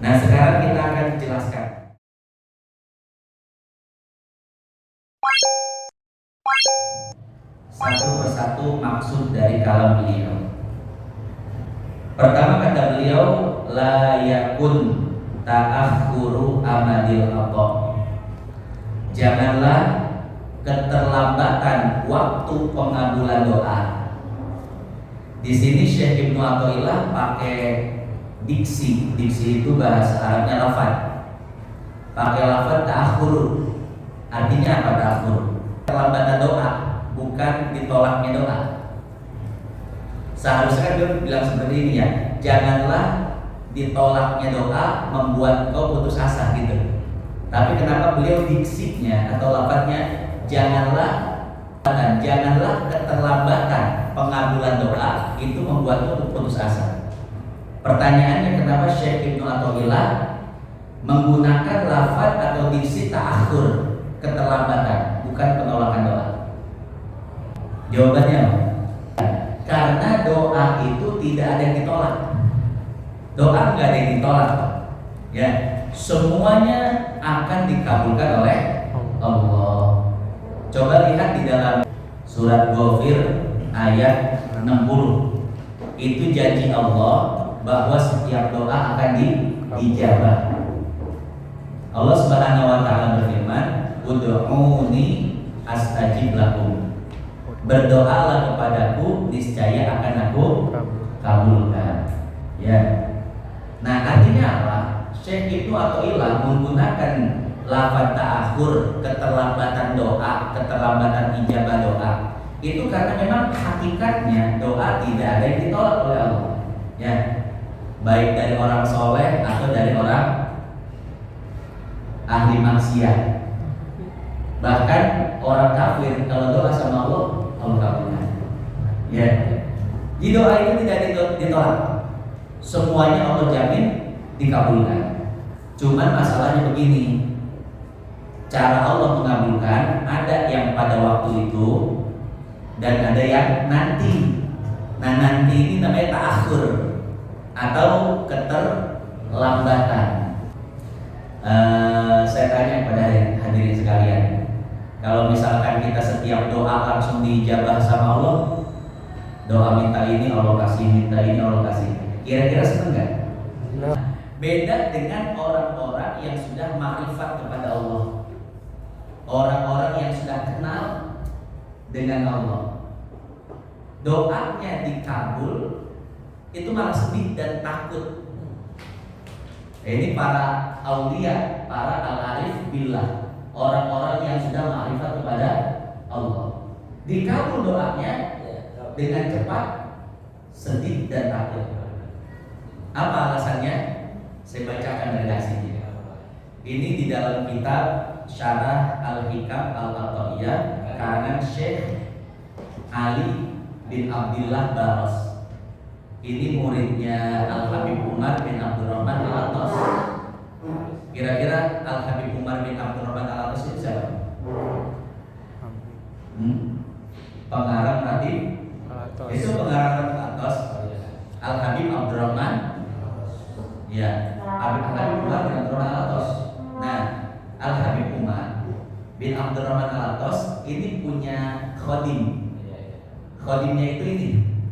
Nah, sekarang kita akan jelaskan satu persatu maksud dari kalam beliau. Pertama kata beliau, la yakun ta'akhuru amadil adha. Janganlah keterlambatan waktu pengabulan doa. Di sini Syekh Ibnu Athaillah pakai diksi. Diksi itu bahasa Arabnya lafaz. Pakai lafaz ta'akhur. Artinya apa ta'akhur? Keterlambatan doa, bukan ditolaknya doa. Seharusnya dia bilang seperti ini ya, janganlah ditolaknya doa membuat kau putus asa gitu. Tapi kenapa beliau diksinya atau lafaznya janganlah keterlambatan pengabulan doa itu membuatmu putus asa. Pertanyaannya, kenapa Syekh Ibnu Athaillah menggunakan lafaz atau diksi ta'akhur, keterlambatan, bukan penolakan doa? Jawabannya apa? Karena doa itu tidak ada yang ditolak. Doa nggak ada yang ditolak, ya. Semuanya akan dikabulkan oleh Allah. Coba lihat di dalam surat Ghafir ayat 60. Itu janji Allah bahwa setiap doa akan dijabah. Allah Subhanahu wa taala berfirman, "Ud'uuni astajib lakum." Berdoalah kepadaku, niscaya akan aku kabulkan. Ya. Nah, artinya apa? Syekh Ibnu Athaillah menggunakan lafaz ta'akhur, keterlambatan doa, keterlambatan ijabah doa. Itu karena memang hakikatnya doa tidak ada yang ditolak oleh Allah. Ya. Baik dari orang soleh atau dari orang ahli maksiat. Bahkan orang kafir kalau doa sama Allah kabulkan. Ya. Di doa itu tidak ditolak. Semuanya Allah jamin dikabulkan. Cuman masalahnya begini, cara Allah mengabulkan ada yang pada waktu itu dan ada yang nanti. Nah, nanti ini namanya ta'akhur atau keterlambatan. Saya tanya kepada hadirin sekalian, kalau misalkan kita setiap doa langsung dijabah sama Allah, doa minta ini Allah kasih, minta ini Allah kasih, kira-kira seneng gak? Beda dengan orang-orang yang sudah makrifat kepada Allah, orang-orang yang sudah kenal dengan Allah, doanya dikabul itu malah sedih dan takut. Ini para aulia, para al-arif billah, orang-orang yang sudah makrifat kepada Allah, dikabul doanya dengan cepat, sedih dan takut. Apa alasannya? Saya bacakan redaksinya. Ini di dalam kitab Syarah Al-Hikam Al-Athaiyah karangan Syekh Ali bin Abdullah Baros. Ini muridnya Al-Habib Umar bin Abdurrahman Al-Atas. Kira-kira Al-Habib Umar bin Abdurrahman Al-Atas itu siapa? Pengarang Habib. Itu pengarang Al-Atas. Al-Habib Abdurrahman. Ya, Al-Habib Umar bin Abdurrahman Al-Atas. Nah, Al-Habib Umar bin Abdurrahman Al-Atas ini punya khodim. Khodimnya itu ini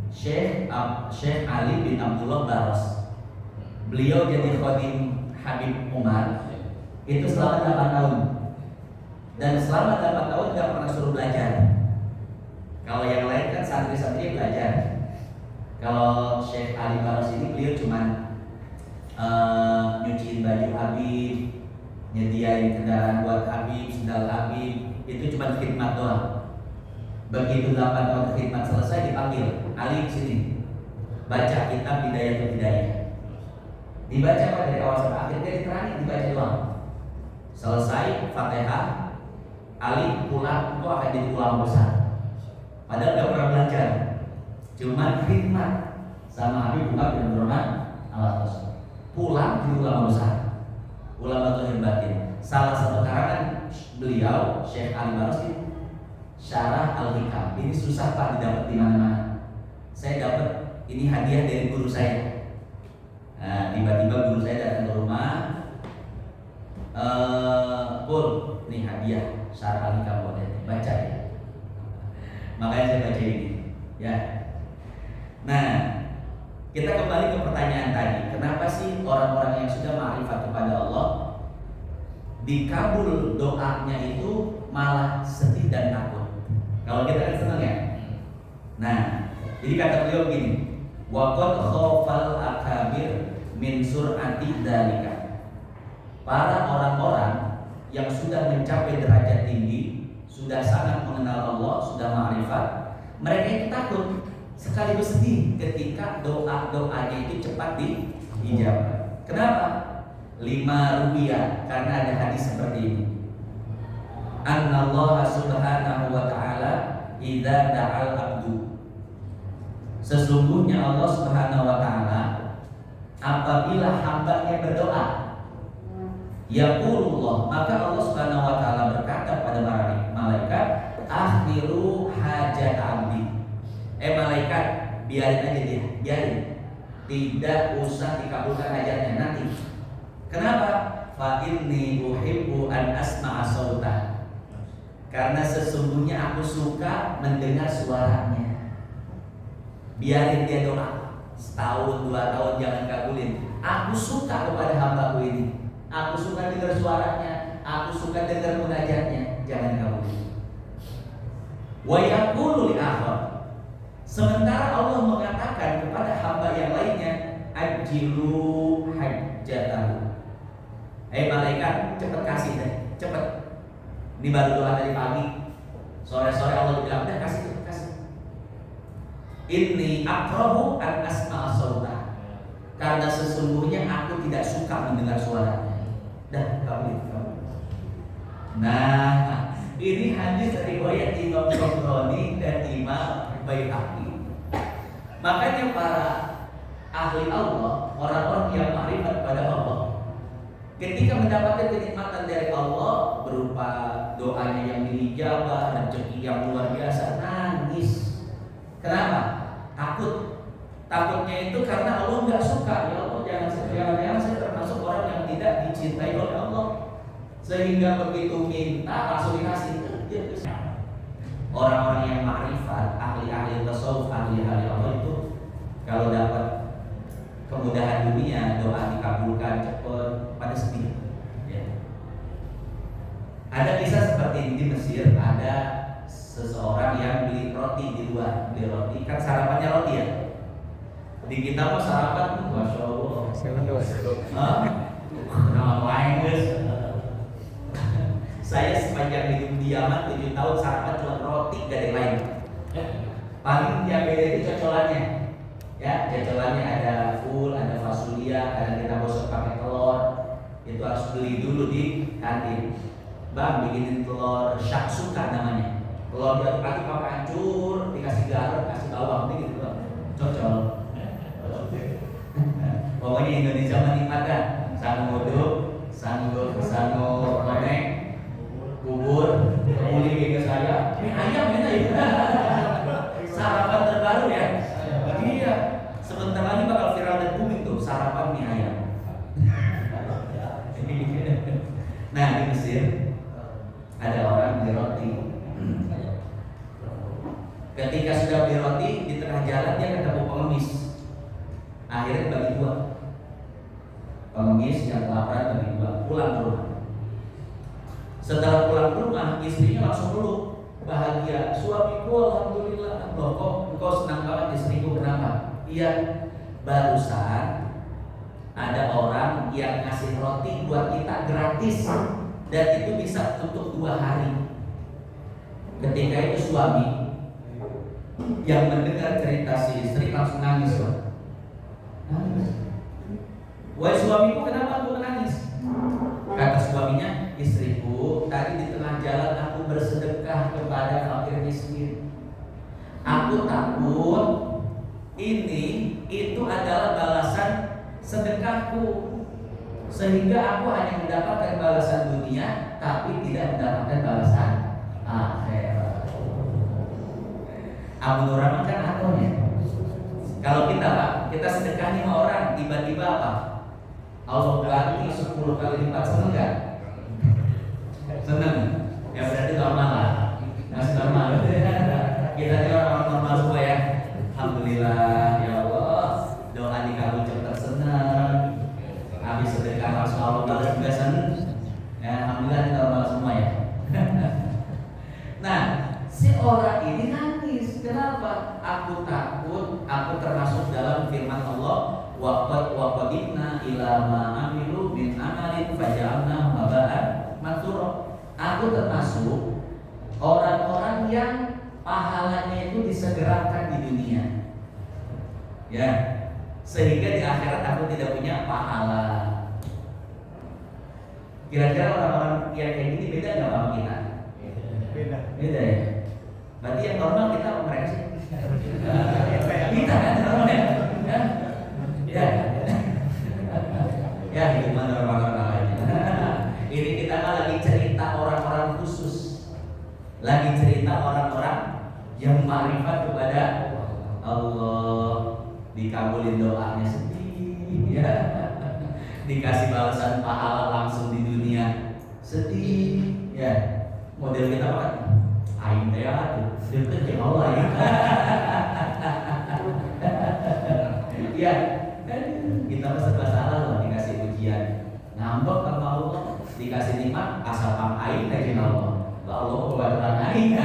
Syekh Ali bin Abdullah Baros. Beliau jadi khodim Habib Umar itu selama 8 tahun. Dan selama 8 tahun tidak pernah suruh belajar. Kalau yang lain kan santri-santri belajar. Kalau Syekh Ali Baros ini beliau cuman nyuciin baju Habib, nyediain kendaraan buat Habib, sendal Habib, itu cuma khidmat doang. Begitu 8 tahun khidmat selesai dipanggil, Ali sini baca kitab Bidayatul Hidayah. Dibaca pada dari awal sampai akhir, dia diterangin dibaca doang. Selesai Fatihah, Ali pulang, itu akan jadi ulama besar. Padahal gak pernah belajar, cuma khidmat sama Habib Umar bin Abdurrahman Al-Atas. Pulang jadi ulama besar, ulama zahir batin. Salah satu karangan beliau Syekh Ali Baros ini Syarah Al-Hikam. Ini susah Pak didapat di mana-mana. Saya dapat ini hadiah dari guru saya. Nah, tiba-tiba guru saya datang ke rumah, Pul, nih hadiah syarat nikah boleh baca ya. Makanya saya baca ini, ya. Nah, kita kembali ke pertanyaan tadi, kenapa sih orang-orang yang sudah ma'rifat kepada Allah dikabul doanya itu malah sedih dan takut? Kalau kita kan senang ya. Nah, jadi kata beliau gini, waqad khafal akabir min sur'ati dzalika. Para orang-orang yang sudah mencapai derajat tinggi, sudah sangat mengenal Allah, sudah ma'rifat, mereka itu takut sekaligus sedih ketika doa-doanya itu cepat dijawab. Kenapa? 5 rupiah, karena ada hadis seperti ini. Anallaha subhanahu wa ta'ala idza da'al abdu. Sesungguhnya Allah subhanahu wa ta'ala apabila hambanya berdoa, yaqulullah, maka Allah subhanahu wa ta'ala berkata pada malaikat, akhiru hajat abdi. Malaikat, biarin aja dia, biarin, tidak usah dikabulkan hajatnya nanti. Kenapa? Fa inni uhibbu an asma'a sautah. Karena sesungguhnya aku suka mendengar suaranya. Biarin dia doa setahun 2 tahun, jangan kabulin. Aku suka kepada hambaku ini. Aku suka dengar suaranya, aku suka dengar munajatnya, jangan kabulin. Wa yaqulu li akhar. Sementara Allah mengatakan kepada hamba yang lainnya, ajilu hajjatahu. Malaikat, cepat kasih deh, cepat. Ini baru doa dari pagi, sore-sore Allah bilang, udah kasih, cepat kasih. Inni akrahu an asma'a sautah. Karena sesungguhnya aku tidak suka mendengar suaranya. Dah, kabulin. Nah, ini hadis riwayat Imam Tabrani dan Imam Baihaqi. Makanya para ahli Allah, orang-orang yang ma'rifat pada Allah, ketika mendapatkan kenikmatan dari Allah berupa doanya yang dijabah, rezeki yang luar biasa, nangis. Kenapa? Takut. Takutnya itu karena Allah nggak suka. Ya Allah, jangan saya termasuk orang yang tidak dicintai oleh Allah, sehingga begitu minta langsung dikasih. Orang-orang yang ma'rifat, ahli-ahli tasawuf, ahli-ahli Allah itu kalau dapat kemudahan dunia, doa dikabulkan cepat, pada sedih. Ya. Ada kisah seperti ini di Mesir. Ada seseorang yang beli roti di luar, beli roti, kan sarapannya roti ya. Di kita mau sarapan, masya Allah. Saya sepanjang hidup di Yaman 7 tahun sarapan cuma roti, gak ada yang lain. Paling yang beda itu cocolannya. Ya, cocolannya ada full, ada fasulia, kadang kita gosok pakai telur. Itu harus beli dulu di kantin. Bang, bikinin telur syaksuka namanya. Telur diaduk-aduk pakai hancur, dikasih garam, kasih bawang, gitu loh. Cocol. Pokoknya Indonesia menikmatkan sangu uduk, sangu koneng, bubur, kemuli ke saya. Ini ayam ya. Sarapan terbaru ya. Iya. Sebentar lagi bakal viral dan booming tuh sarapan mie ayam. Nah, di Mesir ada orang beli roti. Ketika sudah beli roti, di tengah jalan dia ketemu pengemis. Akhirnya bagi 2. Pengemis yang kelaparan bagi 2, pulang ke rumah. Setelah pulang ke rumah, istrinya langsung peluk, bahagia. Suamiku alhamdulillah. Loh, kok engkau senang banget istriku, kenapa? Iya, barusan ada orang yang ngasih roti buat kita gratis, dan itu bisa untuk 2 hari. Ketika itu suami yang mendengar cerita si istri langsung nangis. Wahai suamiku, kenapa aku menangis? Kata suaminya, istriku, tadi di tengah jalan aku bersedekah kepada fakir miskin. Aku takut itu adalah balasan sedekahku, sehingga aku hanya mendapatkan balasan dunia, tapi tidak mendapatkan balasan akhirat. Abu Nurrahman kan akunnya. Kalau kita Pak, kita sedekah 5 orang, tiba-tiba apa? Allah ganti 10 kali lipat, seneng nggak? Seneng. Ya berarti normal lah. Masih normal. Kita ini orang normal semua ya. Alhamdulillah ya Allah. Doa dikabul cepat senang. Habis sedekah langsung Allah balas juga senang. Ya alhamdulillah ini normal semua ya. Nah, si orang ini nangis. Kenapa? Aku takut. Aku termasuk dalam firman Allah. Waqadimna ila ma amilu min amalin faja'alna haba'an mansura. Aku termasuk orang-orang yang pahalanya itu disegerakan di dunia, ya, sehingga di akhirat aku tidak punya pahala. Kira-kira orang-orang yang kayak gini beda nggak sama kita? Beda ya. Berarti yang normal kita apa mereka sih? Kita kan normal ya? Ya, ya gimana orang-orang lainnya? Ini kita lagi cerita orang-orang khusus, lagi cerita orang-orang yang ma'rifat kepada Allah, dikabulin doanya sedih, ya. Dikasih balasan pahala langsung di dunia sedih, ya. Model kita apa? Aing teh atuh, deket jeung Allah ya. Ya, kita serba salah loh dikasih ujian, ngambek sama Allah, dikasih nikmat asal pang aing teh jeung Allah. Allah babaturan aing.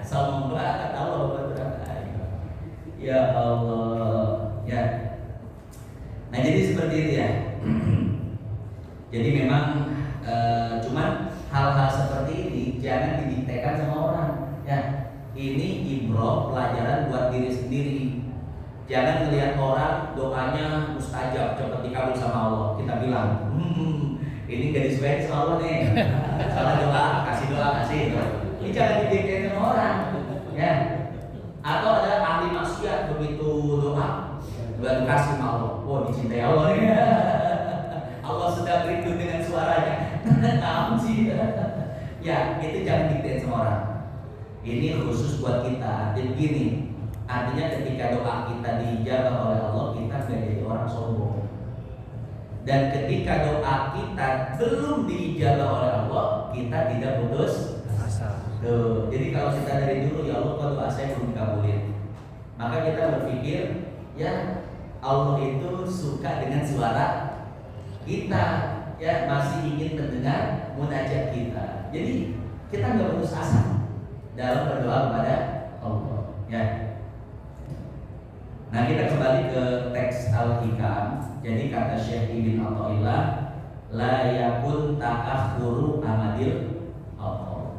Sombong banget Allah babaturan aing. Ya Allah, ya. Nah jadi seperti itu ya. Jadi memang cuman hal-hal seperti ini jangan didiktekan sama orang. Ya, ini ibroh pelajaran buat diri sendiri. Jangan ngelihat orang doanya mustajab cepat dikabul sama Allah. Kita bilang, ini gak disuai sama Allah nih. Salah doa, kasih. Ini jangan didiktekan sama orang. Ya. Atau ada ahli maksiat begitu doa, buat kasih sama Allah. Oh dicintai Allah nih. Allah sedang rindu dengan suaranya. Namun sih. Ya, itu jangan didiktekan sama orang. Ini khusus buat kita. Jadi gini. Artinya ketika doa kita dijabah oleh Allah, kita gak jadi orang sombong. Dan ketika doa kita belum dijabah oleh Allah, kita tidak putus asa. Jadi kalau kita dari dulu, ya Allah kok doa saya belum dikabulin, maka kita berpikir, ya Allah itu suka dengan suara kita, ya masih ingin mendengar munajat kita. Jadi kita gak putus asa dalam berdoa kepada Allah. Ya. Nah kita kembali ke teks Al-Hikam. Jadi kata Syekh Ibn Athaillah, la yakun ta'akhuru amadil Allah.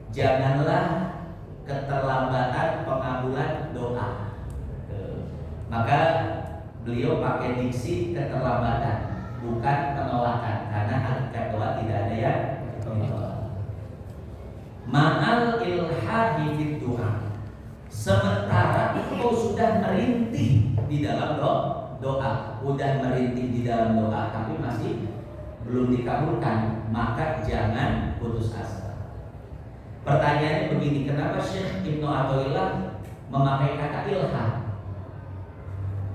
Janganlah keterlambatan pengabulan doa. Maka beliau pakai diksi keterlambatan, bukan penolakan, karena hakikat doa tidak ada yang menolak. Ma'al ilhahi fid du'a. Sementara engkau sudah merintih di dalam doa, udah merintih di dalam doa, tapi masih belum dikabulkan, maka jangan putus asa. Pertanyaannya begini, kenapa Syekh Ibnu Athaillah memakai kata ilham?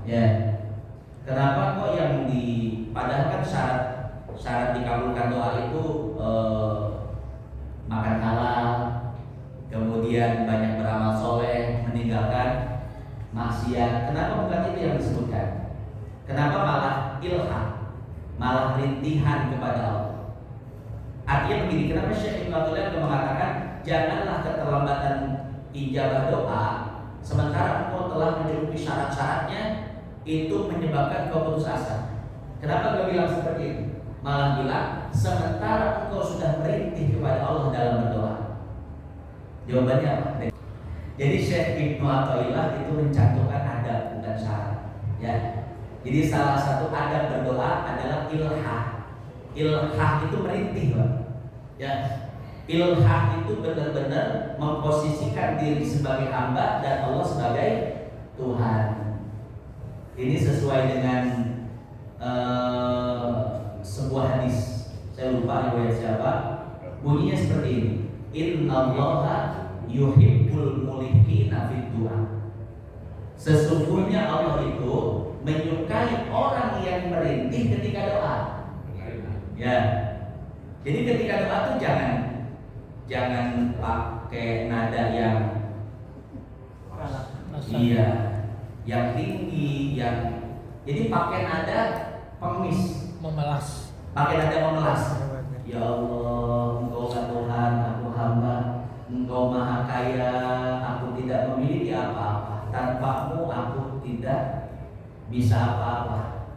Ya, kenapa kok yang padahal kan syarat dikabulkan doa itu makan halal, kemudian banyak beramal soleh, meninggalkan maksiat. Kenapa bukan itu yang disebutkan? Kenapa malah ilham, malah rintihan kepada Allah? Artinya begini, kenapa Syekh Ibnu Athaillah mengatakan janganlah keterlambatan ijabah doa sementara engkau telah mencukupi syarat-syaratnya, itu menyebabkan kau putus asa. Kenapa dia bilang seperti itu? Malah bilang sementara engkau sudah merintih kepada Allah dalam berdoa. Jawabannya apa? Jadi Syekh Ibnu Athaillah itu mencantumkan adab, bukan syarat. Ya. Jadi salah satu adab berdoa adalah ilhah. Ilhah itu merintih, Pak. Ya. Ilhah itu benar-benar memposisikan diri sebagai hamba dan Allah sebagai Tuhan. Ini sesuai dengan sebuah hadis. Saya lupa riwayat siapa. Bunyinya seperti ini. Innallaha yuhibbul mulihina fid du'a. Sesungguhnya Allah itu menyukai orang yang merintih ketika doa. Ya. Jadi ketika doa tuh jangan pakai nada yang yang tinggi, jadi pakai nada pengemis, memelas. Pakai nada memelas. Ya Allah, Engkau Tuhan, aku hamba, Engkau Maha Kaya, aku tidak memiliki apa-apa. Tanpamu aku tidak bisa apa-apa.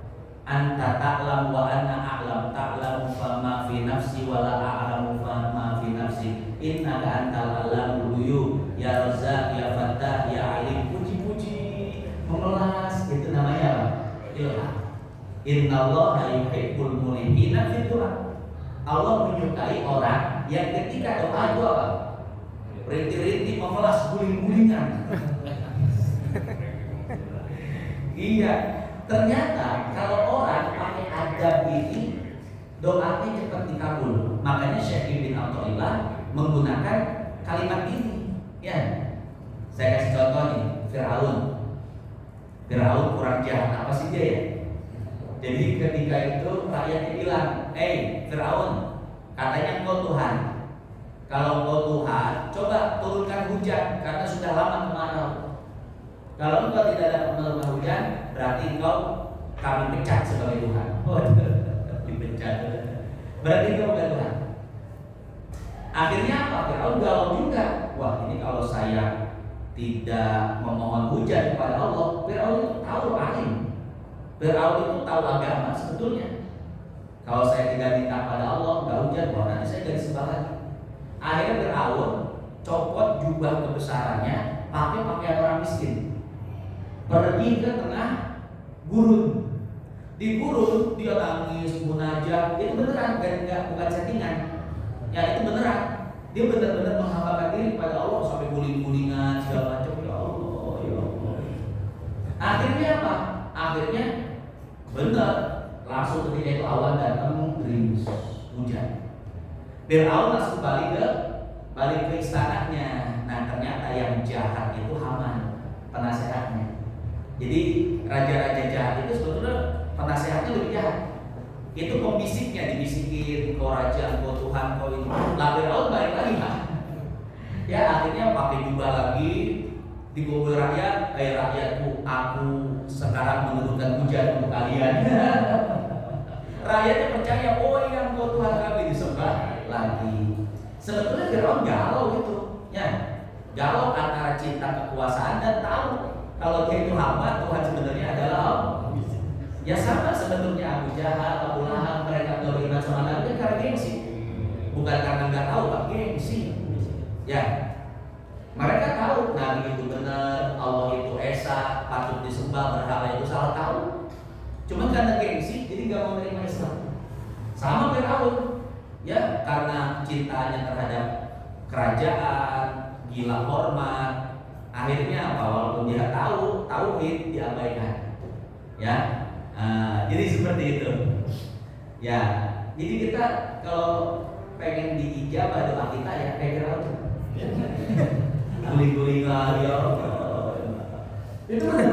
Anta ta'lam wa anna a'lam, ta'lamu fama fi nafsi wa la a'lamu fama fi nafsi, innaka antal alamul ghuyub, ya Razzaq, ya Fattah, ya Alim. Puji-puji, memelas, itu namanya apa? Ilham. Innallaha yuhibbul mulihina fid du'a. Allah menyukai orang yang ketika doa itu apa? Rintik-rintik, memelas, guling-gulingan. Iya. Ternyata kalau orang pakai adab ini, doanya cepat dikabul. Makanya Syekh Ibn Athaillah menggunakan kalimat ini. Ya, saya kasih contoh nih, Firaun kurang jahat apa sih dia ya? Jadi ketika itu rakyatnya bilang, Firaun, katanya engkau Tuhan. Kalau engkau Tuhan, coba turunkan hujan karena sudah lama kemarau. Kalau engkau tidak dapat menurunkan hujan, berarti engkau kami pecat sebagai Tuhan. Dipecat. Berarti engkau bukan Tuhan. Akhirnya apa? Firaun galau juga. Wah, ini kalau saya tidak memohon hujan kepada Allah, Firaun itu tahu alim. Firaun itu tahu agama sebetulnya. Kalau saya tidak minta pada Allah, enggak hujan, wah nanti saya jadi sembah lagi. Akhirnya Firaun copot jubah kebesarannya, pakai pakaian orang miskin. Pergi ke tengah gurun. Di gurun dia nangis, munajat. Itu beneran, bukan settingan. Ya itu beneran. Dia benar-benar menghambakan diri kepada Allah sampai guling-gulingan segala macam. Ya Allah, ya Allah. Akhirnya apa? Akhirnya benar, langsung ketika itu awan datang gerimis hujan. Firaun langsung balik ke istananya. Nah ternyata yang jahat itu Haman, penasehatnya. Jadi raja-raja jahat itu sebetulnya penasehatnya lebih jahat. Itu pembisiknya, dibisikin, kau raja, kau Tuhan, kau ini. Lah Firaun balik lagi kan? Ya akhirnya pakai jubah lagi, digobel rakyat, rakyatku, aku sekarang menurunkan hujan untuk kalian. Rakyatnya percaya, oh yang kau Tuhan kami disembah lagi. Sebetulnya Firaun galau gitu, ya, galau antara cinta kekuasaan dan tahu kalau dia itu hamba, Tuhan sebenarnya adalah Allah. Ya sama sebetulnya Abu Jahal, Abu Lahab, mereka beriman sama Nabi karena gengsi, bukan karena nggak tahu, Pak, gengsi. Ya, mereka tahu Nabi itu benar, Allah itu esa, patut disembah, berhala itu salah, tahu. Cuma karena gengsi, jadi nggak mau menerima Islam. Sama Firaun, ya karena cintanya terhadap kerajaan, gila hormat. Akhirnya apa? Walaupun dia tahu tauhid diabaikan, ya. Jadi seperti itu, ya. Jadi kita kalau pengen diijabah doa kita ya kayak Firaun, guling-gulingan ya. Itu kan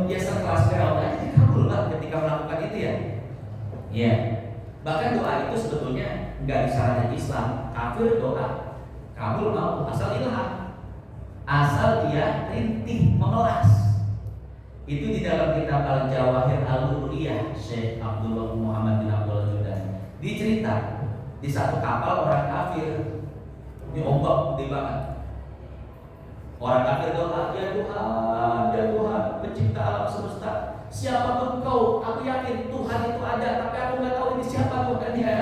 biasa kelas Firaun aja dikabul lah ketika melakukan itu ya. Ya. Bahkan doa itu sebetulnya nggak disyaratkan Islam, kafir doa kabul mau asal ilham. Asal dia rintih, memelas. Itu di dalam kitab Al-Jawahir Al-Nuriyah Syekh Abdullah Muhammad bin Abdullah Judani. Dicerita di satu kapal orang kafir, ini ombak gede banget. Orang kafir doa, ya Tuhan, pencipta alam semesta, siapa engkau? Aku yakin Tuhan itu ada, tapi aku nggak tahu ini siapa Tuhannya.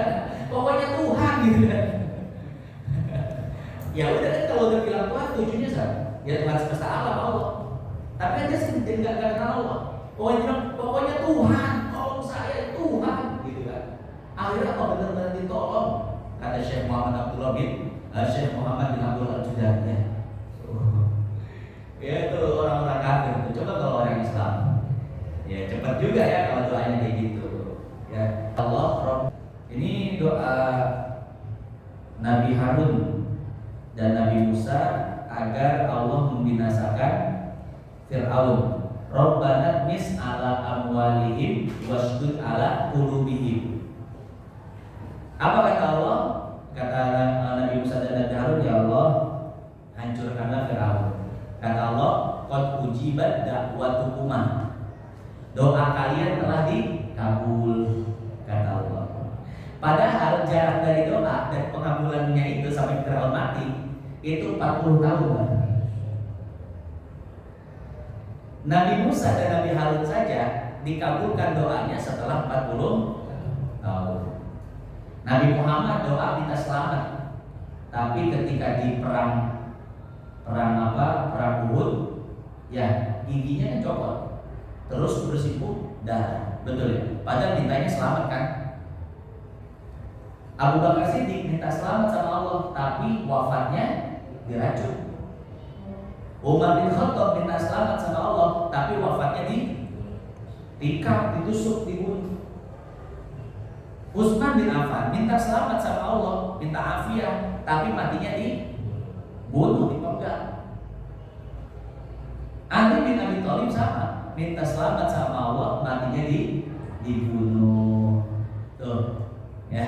Pokoknya Tuhan gitu kan. Ya udah kan kalau udah bilang Tuhan tujuannya sama. Ya Tuhan semesta alam Allah. Tapi dia sendiri nggak kenal Allah. Pokoknya Tuhan, tolong saya Tuhan, gitu kan. Akhirnya apa benar-benar ditolong? Kata Syekh Muhammad bin Abdullah Judani. Ya itu orang-orang kafir. Coba kalau orang Islam, ya cepat juga ya kalau doanya kayak gitu. Ya Allah, ini doa Nabi Harun dan Nabi Musa agar Allah membinasakan Fir'aun. Rabbana mis ala amwalihim wasdud ala qulubihim. Apa kata Allah? Kata Nabi Musa dan Nabi Harun, ya Allah, hancurkanlah Firaun. Kata Allah, qad ujibat da'watukuma. Doa kalian telah dikabul, kata Allah. Padahal jarak dari doa dan pengabulannya itu sampai Firaun mati itu 40 tahun. Nabi Musa dan Nabi Harun saja dikabulkan doanya setelah 40 tahun. Nabi Muhammad doa minta selamat, tapi ketika di perang Uhud, ya giginya copot, terus bersimbah darah, betul ya? Padahal mintanya selamat kan? Abu Bakar Siddiq minta selamat sama Allah, tapi wafatnya diracun. Umar bin Khattab minta selamat sama Allah, tapi wafatnya ditikam, ditusuk, dibunuh. Utsman bin Affan minta selamat sama Allah, minta afiah, tapi matinya dibunuh, dipenggal. Ali bin Abi Thalib sama, minta selamat sama Allah, matinya dibunuh. Tuh, ya.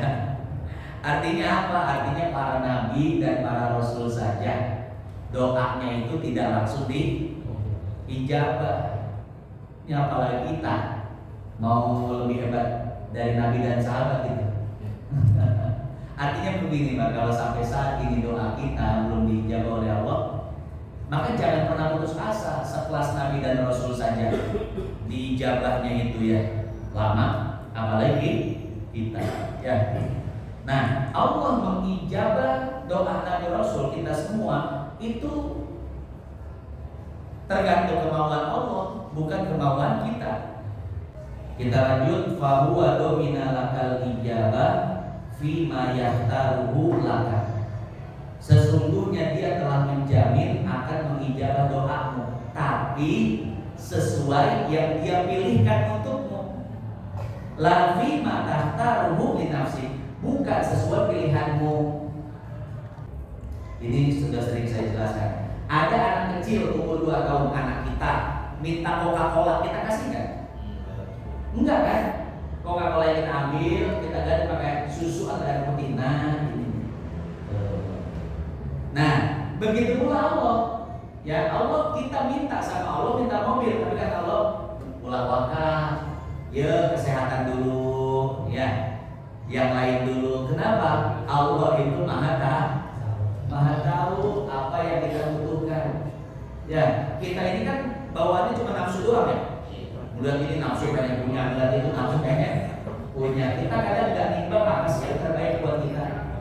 Artinya apa? Artinya para nabi dan para rasul saja doanya itu tidak langsung diijabah. Ini apalagi kita mau lebih hebat dari nabi dan sahabat gitu. Artinya begini, Pak, kalau sampai saat ini doa kita belum diijabah oleh Allah, maka jangan pernah putus asa. Sekelas nabi dan rasul saja diijabahnya itu ya lama, apalagi kita ya. Nah, Allah mengijabah doa Nabi Rasul kita semua itu tergantung kemauan Allah, bukan kemauan kita. Kita lanjut, fahuwa domina lakal ijabah fima yahtaruhu laka. Sesungguhnya dia telah menjamin akan mengijabah doamu, tapi sesuai yang dia pilihkan untukmu. La fima tahtaruhu li nafsi, bukan sesuai pilihanmu. Ini sudah sering saya jelaskan. Ada anak kecil umur 2 tahun, anak kita minta Coca-Cola, kita kasih nggak? Enggak kan? Coca-Cola yang kita ambil, kita ganti pakai susu atau air putih. Nah, begitu pula Allah. Ya Allah, kita minta sama Allah, minta mobil, tapi kata Allah, ulah wakaf, ya kesehatan dulu, ya yang lain dulu. Kenapa? Allah itu maha tahu apa yang kita butuhkan. Ya, kita ini kan bawaannya cuma nafsu doang ya. Bulan ini nafsu pengen punya, bulan itu nafsu pengen punya. Kita kadang nggak nimbang apa sih yang terbaik buat kita.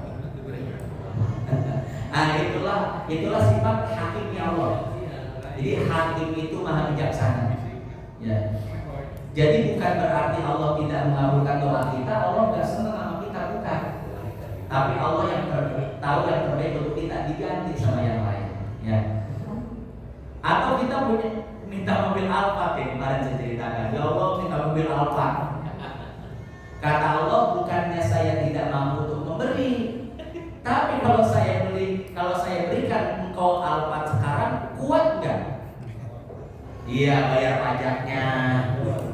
Nah, itulah sifat hakimnya Allah. Jadi hakim itu maha bijaksana. Ya. Jadi bukan berarti Allah tidak mengabulkan doa kita, Allah nggak senang sama kita, bukan. Tapi Allah yang tahu yang terbaik untuk kita, diganti sama yang lain. Ya. Atau kita minta mobil Alfa, kemarin saya ceritakan. Ya Allah, minta mobil Alfa. Kata Allah, bukannya saya tidak mampu untuk memberi, tapi kalau saya berikan engkau Alfa sekarang, kuat nggak? Iya, bayar pajaknya.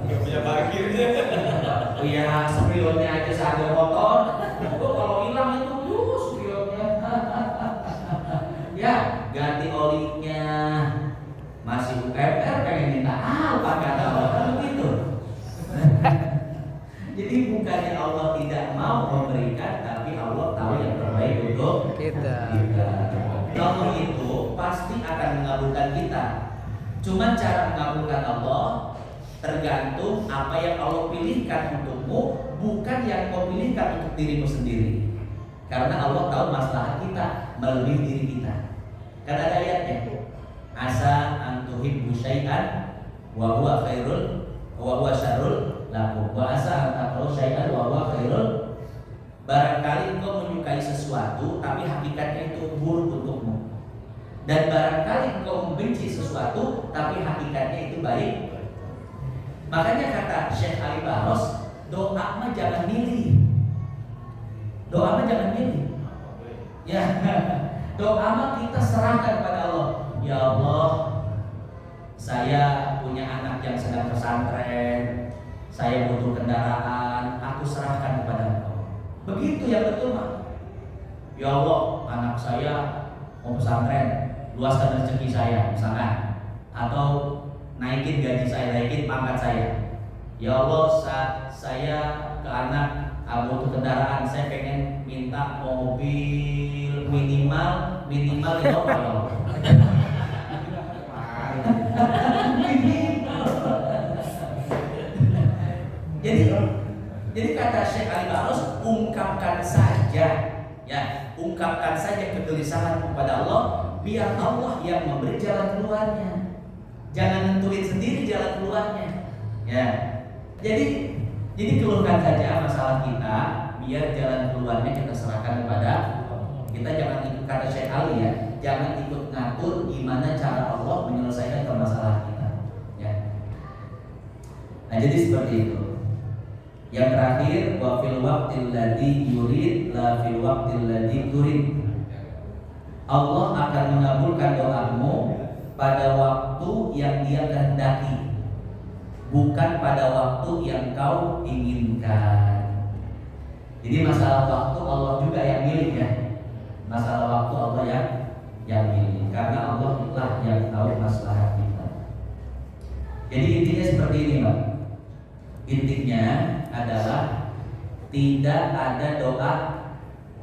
Gak punya parkirnya. Iya, spionnya aja seharga motor. Kalau hilang itu, spionnya. Ya, ganti olinya. Masih UMR pengen minta apa kata Allah, kan begitu. Jadi bukannya Allah tidak mau memberikan, tapi Allah tahu yang terbaik untuk kita. Allah itu pasti akan mengabulkan kita. Cuma cara mengabulkan Allah tergantung apa yang Allah pilihkan untukmu, bukan yang kau pilihkan untuk dirimu sendiri. Karena Allah tahu masalah kita melebihi diri kita. Kan ada ayatnya, asa antuhibbu syai'an wa huwa khairul wa huwa syarrul lakum wa asa antakrahu syai'an wa huwa khairul. Barangkali engkau menyukai sesuatu tapi hakikatnya itu buruk untukmu, dan barangkali engkau membenci sesuatu tapi hakikatnya itu baik. Makanya kata Syekh Ali Baros, doa mah jangan milih. Doa mah jangan milih. Ya, doa mah kita serahkan pada Allah. Ya Allah, saya punya anak yang sedang pesantren, saya butuh kendaraan, aku serahkan kepada Engkau. Begitu yang betul, Mak. Ya Allah, anak saya mau pesantren, luaskan rezeki saya misalkan, atau naikin gaji saya, naikin pangkat saya. Ya Allah, saya ke anak butuh kendaraan, saya pengen minta mobil minimal ya Allah. Jadi kata Syekh Ali Baros, ungkapkan saja, ya, ungkapkan saja kegelisahan kepada Allah, biar Allah yang memberi jalan keluarnya. Jangan nentuin sendiri jalan keluarnya, ya. Jadi keluhkan saja masalah kita, biar jalan keluarnya kita serahkan kepada kita. Jangan ikut kata Syekh Ali, ya, jangan ikut ngatur gimana cara Allah menyelesaikan permasalahan kita, ya. Nah, jadi seperti itu. Yang terakhir, wa fil waqtil ladzi yurid la fil waqtil ladzi turid. Allah akan mengabulkan doamu pada waktu yang Dia kehendaki, bukan pada waktu yang kau inginkan. Jadi masalah waktu Allah juga yang milik, ya. Masalah waktu Allah yang milik, karena Allah lah yang tahu masalah kita. Jadi intinya seperti ini, Pak. Intinya adalah tidak ada doa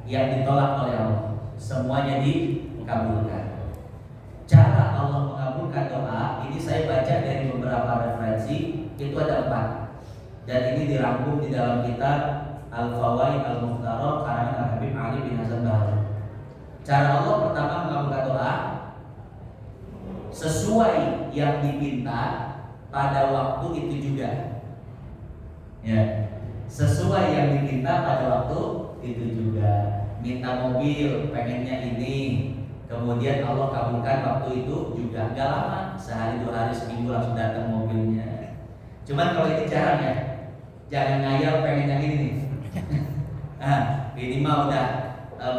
yang ditolak oleh Allah, semuanya dikabulkan. Cara Allah mengabulkan doa ini saya baca dari beberapa referensi, itu ada 4, dan ini dirangkum di dalam kitab Al-Fawaid Al-Mukhtarah karangan Habib Ali bin Hasan Bahri. Cara Allah pertama mengabulkan doa sesuai yang diminta pada waktu itu juga, ya, sesuai yang diminta pada waktu itu juga. Minta mobil, pengennya ini, kemudian Allah kabulkan waktu itu juga. Gak lama, sehari 2 hari seminggu langsung datang mobilnya. Cuman kalau ini jarang, ya, jangan ngayal pengen yang ini nih. Ini mah udah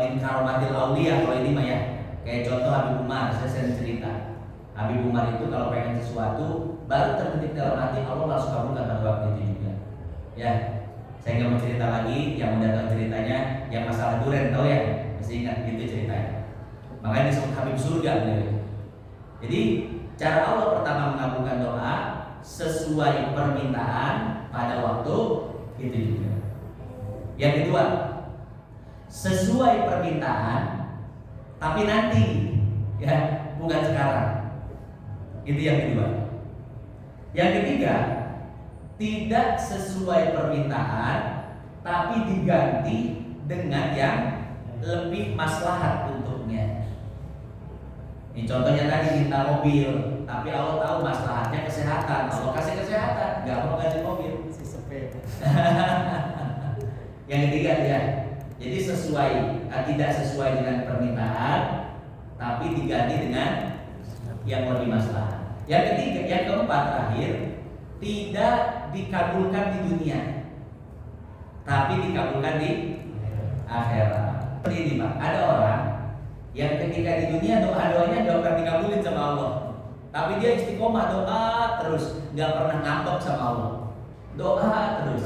min karomatil aulia kalau ini mah, ya. Kayak contoh Habib Umar, saya sering cerita. Habib Umar itu kalau pengen sesuatu baru terbetik dalam hati, Allah langsung kabulkan pada waktu itu juga. Ya, saya nggak mau cerita lagi. Yang udah tahu ceritanya, yang masalah duren tahu, ya, masih ingat gitu ceritanya. Makanya disebut Habib Surga beliau. Jadi cara Allah pertama mengabulkan doa sesuai permintaan pada waktu itu juga. Yang kedua, sesuai permintaan tapi nanti, ya, bukan sekarang. Itu yang kedua. Yang ketiga, tidak sesuai permintaan tapi diganti dengan yang lebih maslahat untuknya. Ini contohnya tadi minta mobil, tapi Allah tahu maslahatnya kesehatan, Allah kasih kesehatan, nggak mau ganti mobil. Yang ketiga, ya, jadi tidak sesuai dengan permintaan tapi diganti dengan yang lebih maslahat. Yang ketiga, yang keempat terakhir, tidak dikabulkan di dunia tapi dikabulkan di akhirat. Seperti ini, Pak. Ada orang yang ketika di dunia doa-doanya nggak pernah dikabulin sama Allah, tapi dia istiqomah doa terus, nggak pernah ngambek sama Allah, doa terus.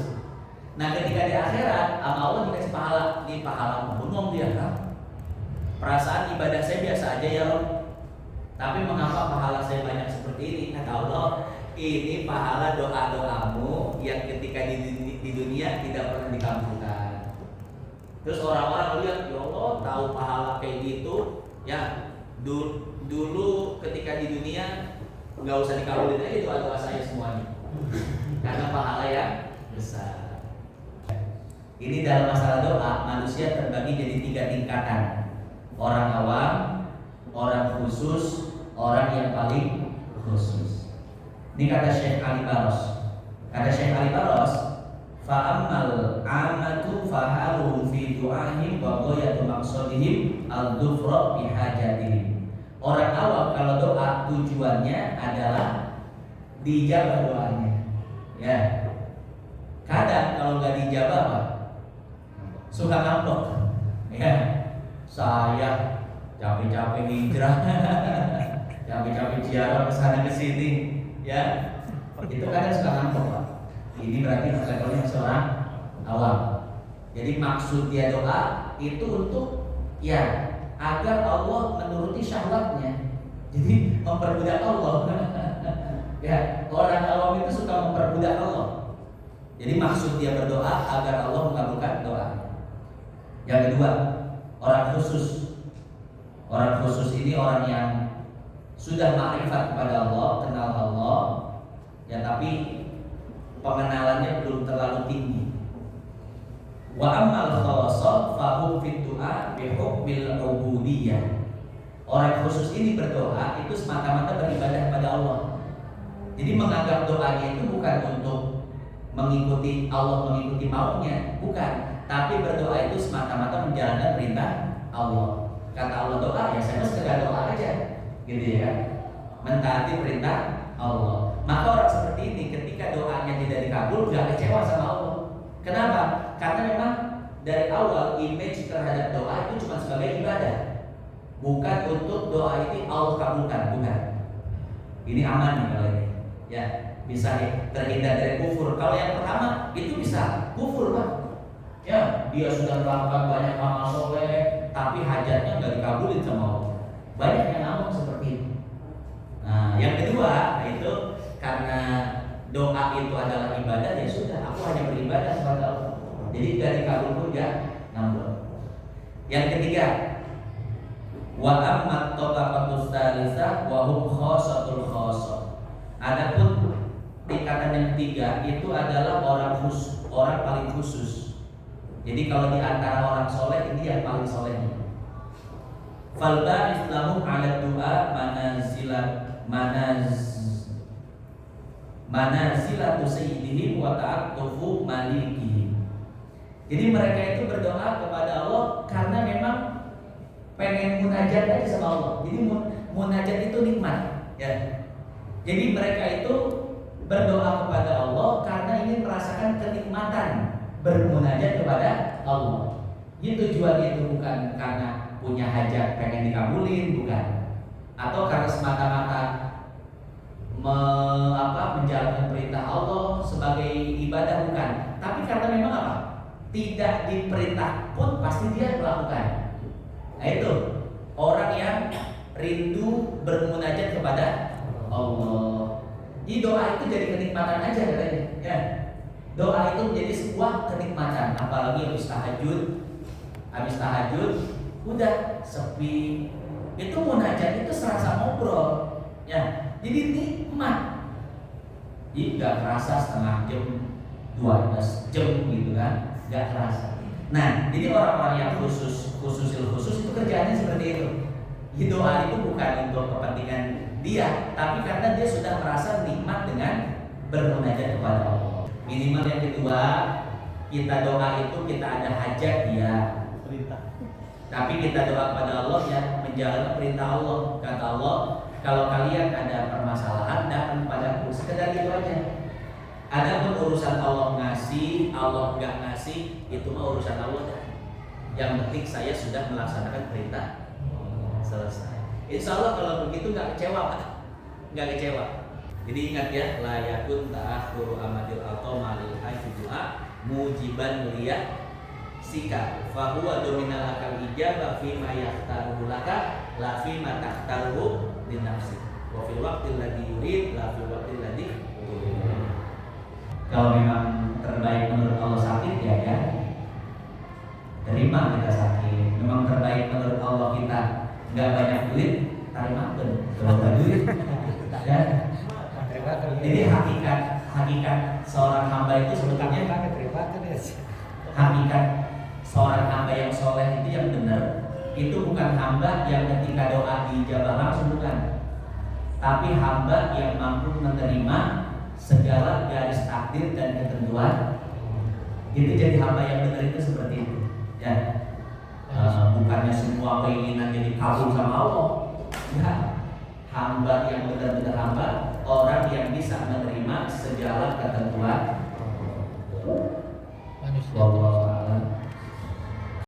Nah, ketika di akhirat sama Allah dikasih pahala, ini pahala gunung dia, kan? Perasaan ibadah saya biasa aja, ya Allah, tapi mengapa pahala saya banyak seperti ini? Kata Allah, ini pahala doa-doamu yang ketika di dunia tidak pernah dikabulkan. Terus orang-orang lihat, ya Allah, tahu pahala kayak gitu, ya, dulu ketika di dunia nggak usah dikabulin aja doa-doa saya semuanya, karena pahala yang besar. Ini dalam masalah doa, manusia terbagi jadi 3 tingkatan: orang awam, orang khusus, orang yang paling khusus. Ini kata Syekh Ali Baros. Kata Syekh Ali Baros, fa'ammal amatu fahaluhum fi du'ahim wa ghayatu maqsadihim al-dhufra bihajatihim. Orang awam kalau doa tujuannya adalah dijabah doanya, ya. Kadang kalau nggak dijabah, Pak, suka ngambek, ya. Saya capek-capek hijrah capek-capek ziarah ke sana ke sini, ya. Itu kadang suka ngambek, Pak. Ini berarti levelnya seorang awam. Jadi maksud dia doa itu untuk ya agar Allah menuruti syahwatnya. Jadi memperbudak Allah. Ya, orang awam itu suka memperbudak Allah. Jadi maksud dia berdoa agar Allah mengabulkan doa. Yang kedua, orang khusus. Orang khusus ini orang yang sudah makrifat kepada Allah, kenal Allah, ya tapi pengenalannya belum terlalu tinggi. Wa ammal khawasat fahum fit du'a bi hukmil ubudiyah. Orang khusus ini berdoa itu semata-mata beribadah kepada Allah. Jadi menganggap doanya itu bukan untuk mengikuti Allah, mengikuti maunya, bukan. Tapi berdoa itu semata-mata menjalankan perintah Allah. Kata Allah doa, ya saya sekedar doa aja, gitu ya. Mentaati perintah Allah. Maka orang seperti ini ketika doanya tidak dikabul, gak kecewa sama Allah. Kenapa? Karena memang dari awal image terhadap doa itu cuma sebagai ibadah, bukan untuk doa ini Allah kabulkan, bukan. Ini aman nih kalau ini, ya bisa terhindar dari kufur. Kalau yang pertama itu bisa kufur, Pak. Ya, dia sudah melakukan banyak amal soleh, tapi hajatnya nggak dikabulin sama Allah. Banyak yang ngomong seperti itu. Nah, yang kedua itu karena doa itu adalah ibadah, ya sudah, aku hanya beribadah kepada Allah. Jadi nggak dikabul pun ya ngambek. Yang ketiga, wa ammat tabaqatus tsalisah wa hum khassatul khassah. Adapun tingkatan yang ketiga itu adalah orang paling khusus. Jadi kalau di antara orang soleh ini yang paling solehnya. Fal ba'is lahum 'ala du'a manazilatu sayyidihim wa ta'attufu malikihim. Jadi mereka itu berdoa kepada Allah karena memang pengen munajat aja sama Allah. Jadi munajat itu nikmat, ya. Jadi mereka itu berdoa kepada Allah karena ingin merasakan kenikmatan bermunajat kepada Allah. Ini tujuannya itu bukan karena punya hajat pengen dikabulin, bukan. Atau karena semata-mata menjalankan perintah Allah sebagai ibadah, bukan. Tapi karena memang apa? Tidak diperintah pun pasti dia melakukan. Nah itu orang yang rindu bermunajat kepada Allah. Jadi doa itu jadi kenikmatan aja katanya, ya. Doa itu menjadi sebuah kenikmatan, apalagi habis tahajud, udah sepi. Itu munajat itu serasa ngobrol, ya. Jadi nikmat. Jadi nggak kerasa setengah jam, 12 jam gitu kan, nggak kerasa. Nah, jadi orang-orang yang khusus itu kerjaannya seperti itu. Jadi doa itu bukan untuk kepentingan dia, tapi karena dia sudah merasa nikmat dengan bermunajat kepada Allah. Minimal yang kedua, kita doa itu kita ada hajat dia perintah. Tapi kita doa kepada Allah ya menjalankan perintah Allah. Kata Allah, kalau kalian ada permasalahan datang padaku, sekedar itu aja. Adapun urusan Allah ngasih, Allah nggak ngasih, itu mah urusan Allah. Yang penting saya sudah melaksanakan perintah. Selesai. Insya Allah kalau begitu nggak kecewa, Pak. Nggak kecewa. Jadi ingat ya, la yakun ta'akhuru amadil atau malil haji du'a mujiban liya sika fa huwa dominal akal ijabah fi ma yahtaruhu laka la fi ma tahtaruhu li nafsi wa fil waqtil ladzi yurid la fil waqtil ladzi yurid. Kalau memang terbaik menurut Allah sakit ya terima kita sakit. Memang terbaik menurut Allah kita nggak banyak duit, terima kalau nggak duit ya. Jadi hakikat seorang hamba itu sebetulnya hakikat seorang hamba yang soleh itu yang benar itu bukan hamba yang ketika doa dijabah langsung, bukan, tapi hamba yang mampu menerima segala garis takdir dan ketentuan. Itu jadi hamba yang benar itu seperti itu ya. Bukannya semua keinginan jadi kabul sama Allah, ya. Hamba yang benar-benar hamba, orang yang bisa menerima segala ketentuan.